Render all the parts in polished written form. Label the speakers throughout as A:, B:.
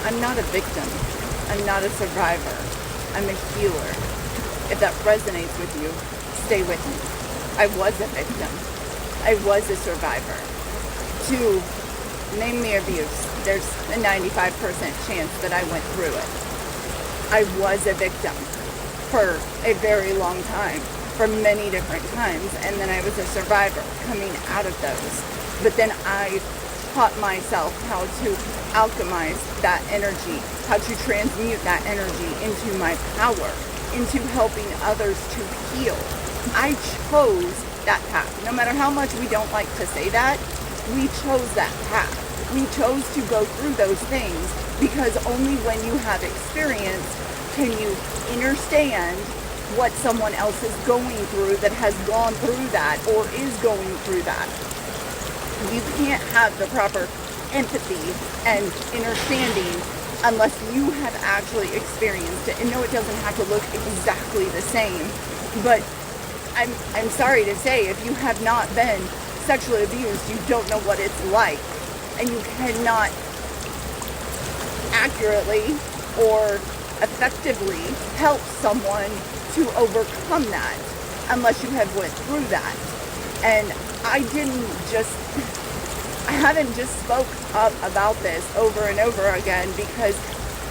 A: I'm not a victim. I'm not a survivor. I'm a healer. If that resonates with you, stay with me. I was a victim. I was a survivor. 2, name the abuse. There's a 95% chance that I went through it. I was a victim for a very long time, for many different times, and then I was a survivor coming out of those. But then I taught myself how to alchemize that energy, how to transmute that energy into my power, into helping others to heal. I chose that path. No matter how much we don't like to say that, we chose that path. We chose to go through those things because only when you have experience can you understand what someone else is going through that has gone through that or is going through that. You can't have the proper empathy and understanding unless you have actually experienced it. And no, it doesn't have to look exactly the same, but I'm sorry to say, if you have not been sexually abused, you don't know what it's like, and you cannot accurately or effectively help someone to overcome that unless you have went through that. And I haven't just spoke up about this over and over again because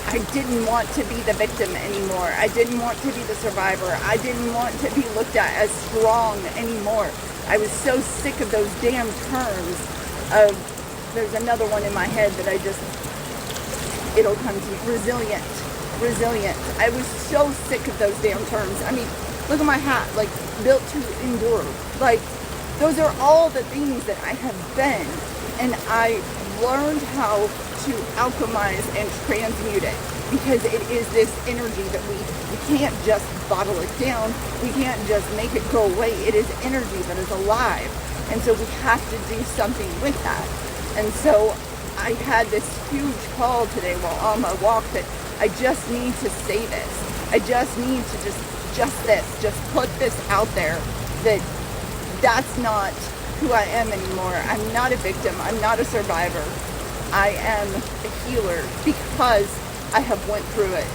A: I didn't want to be the victim anymore. I didn't want to be the survivor. I didn't want to be looked at as strong anymore. I was so sick of those damn terms of, there's another one in my head that it'll come to me, resilient. I was so sick of those damn terms. I mean, look at my hat, like, built to endure. Like, those are all the things that I have been, and I learned how to alchemize and transmute it, because it is this energy that we can't just bottle it down. We can't just make it go away. It is energy that is alive, and so we have to do something with that. And so I had this huge call today while on my walk that I just need to say this. I just need to just put this out there, that that's not who I am anymore. I'm not a victim. I'm not a survivor. I am a healer because I have went through it,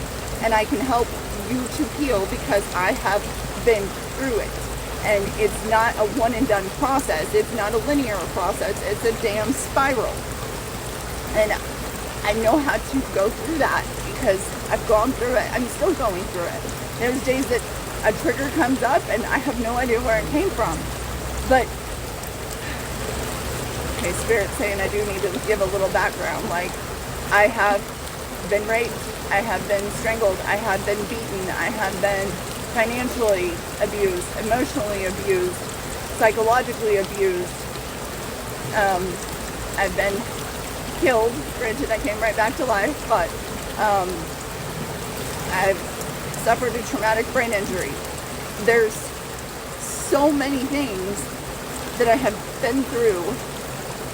A: and I can help you to heal because I have been through it. And it's not a one and done process. It's not a linear process. It's a damn spiral. And I know how to go through that because I've gone through it. I'm still going through it. There's days that a trigger comes up and I have no idea where it came from. But okay, Spirit's saying I do need to give a little background. Like, I have been raped, I have been strangled, I have been beaten, I have been financially abused, emotionally abused, psychologically abused. I've been killed. Granted, I came right back to life, but I've suffered a traumatic brain injury. There's so many things that I have been through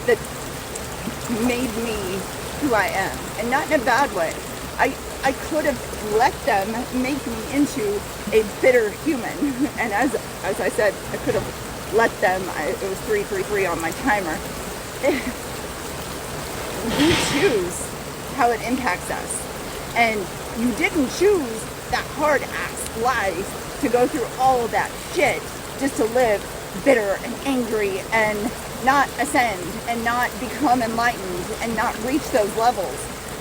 A: that made me who I am, and not in a bad way. I could have let them make me into a bitter human, and as I said, I could have let them. It was 333 on my timer. We choose how it impacts us, and you didn't choose that hard ass life to go through all of that shit just to live bitter and angry and not ascend and not become enlightened and not reach those levels.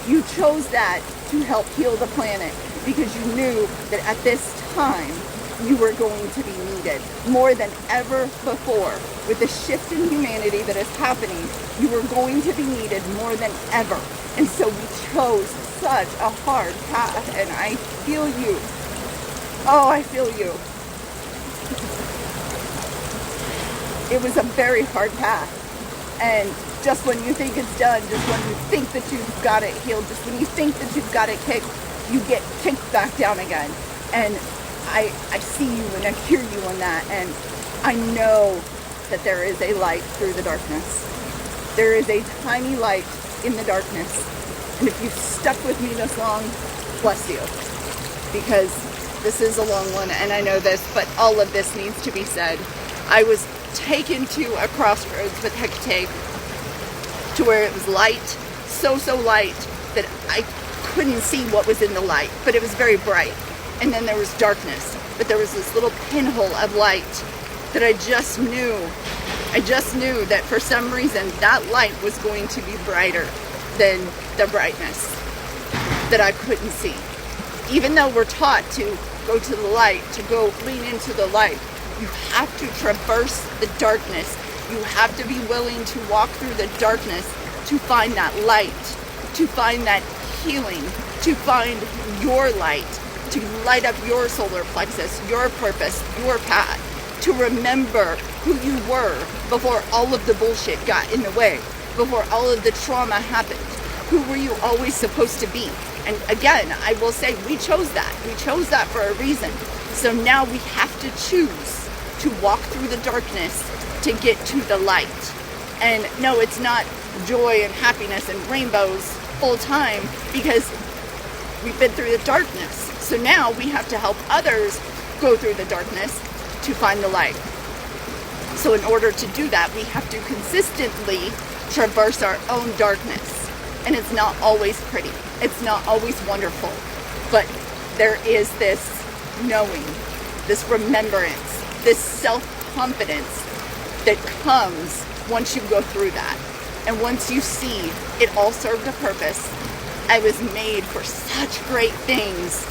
A: You chose that to help heal the planet because you knew that at this time you were going to be needed more than ever before. With the shift in humanity that is happening, you were going to be needed more than ever. And so we chose such a hard path, and I feel you. Oh, I feel you. It was a very hard path, and just when you think it's done, just when you think that you've got it healed, just when you think that you've got it kicked, you get kicked back down again. And I see you and I hear you on that, and I know that there is a light through the darkness. There is a tiny light in the darkness, and if you've stuck with me this long, bless you, because this is a long one, and I know this, but all of this needs to be said. I was taken to a crossroads with Hecate to where it was light, so light that I couldn't see what was in the light, but it was very bright. And then there was darkness, but there was this little pinhole of light that I just knew that for some reason that light was going to be brighter than the brightness that I couldn't see. Even though we're taught to go to the light, to go lean into the light, you have to traverse the darkness. You have to be willing to walk through the darkness to find that light, to find that healing, to find your light, to light up your solar plexus, your purpose, your path, to remember who you were before all of the bullshit got in the way, before all of the trauma happened. Who were you always supposed to be? And again, I will say we chose that. We chose that for a reason. So now we have to choose to walk through the darkness to get to the light. And no, it's not joy and happiness and rainbows full time, because we've been through the darkness. So now we have to help others go through the darkness to find the light. So in order to do that, we have to consistently traverse our own darkness. And it's not always pretty. It's not always wonderful. But there is this knowing, this remembrance, this self-confidence that comes once you go through that. And once you see it all served a purpose, I was made for such great things.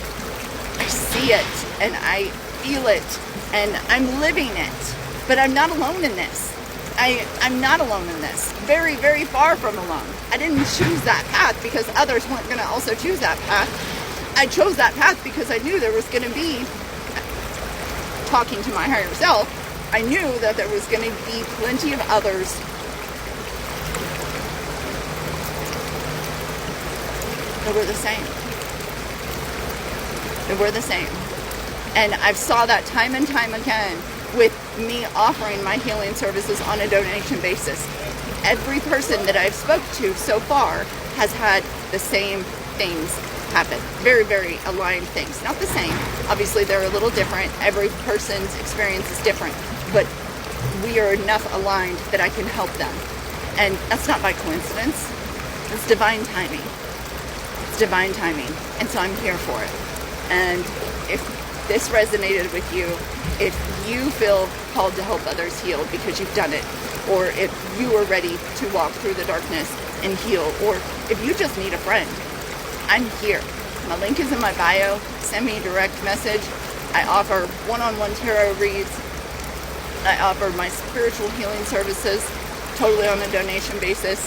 A: I see it and I feel it and I'm living it. But I'm not alone in this. I'm not alone in this. Very, very far from alone. I didn't choose that path because others weren't going to also choose that path. I chose that path because I knew there was going to be, talking to my higher self, I knew that there was going to be plenty of others that were the same. That were the same. And I've saw that time and time again with me offering my healing services on a donation basis. Every person that I've spoke to so far has had the same things happen. Very, very aligned things. Not the same. Obviously, they're a little different. Every person's experience is different. But we are enough aligned that I can help them. And that's not by coincidence. It's divine timing. It's divine timing. And so I'm here for it. And if this resonated with you, if you feel called to help others heal because you've done it, or if you are ready to walk through the darkness and heal, or if you just need a friend, I'm here. My link is in my bio. Send me a direct message. I offer one-on-one tarot reads. I offer my spiritual healing services totally on a donation basis.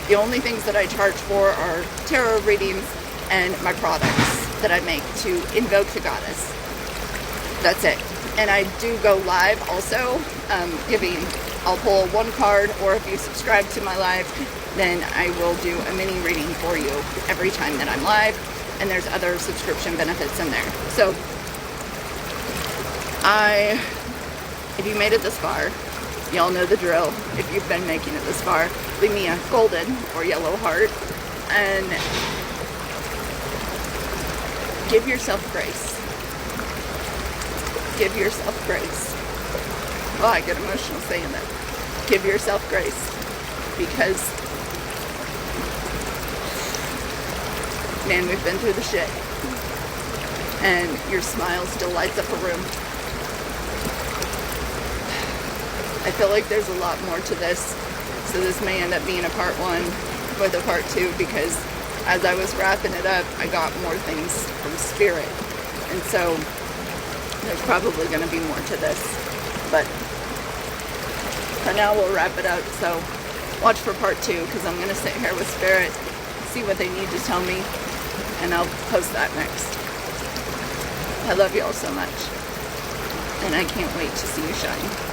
A: The only things that I charge for are tarot readings and my products that I make to invoke the goddess. That's it. And I do go live also, I'll pull one card, or if you subscribe to my live, then I will do a mini reading for you every time that I'm live, and there's other subscription benefits in there. So, if you made it this far, y'all know the drill. If you've been making it this far, leave me a golden or yellow heart, and give yourself grace. Give yourself grace. Oh, I get emotional saying that. Give yourself grace, because, man, we've been through the shit, and your smile still lights up a room. I feel like there's a lot more to this, so this may end up being a part 1 with a part 2, because as I was wrapping it up, I got more things from spirit, and so there's probably going to be more to this, but for now we'll wrap it up. So watch for part 2, because I'm going to sit here with spirit, see what they need to tell me, and I'll post that next. I love y'all so much, and I can't wait to see you shine.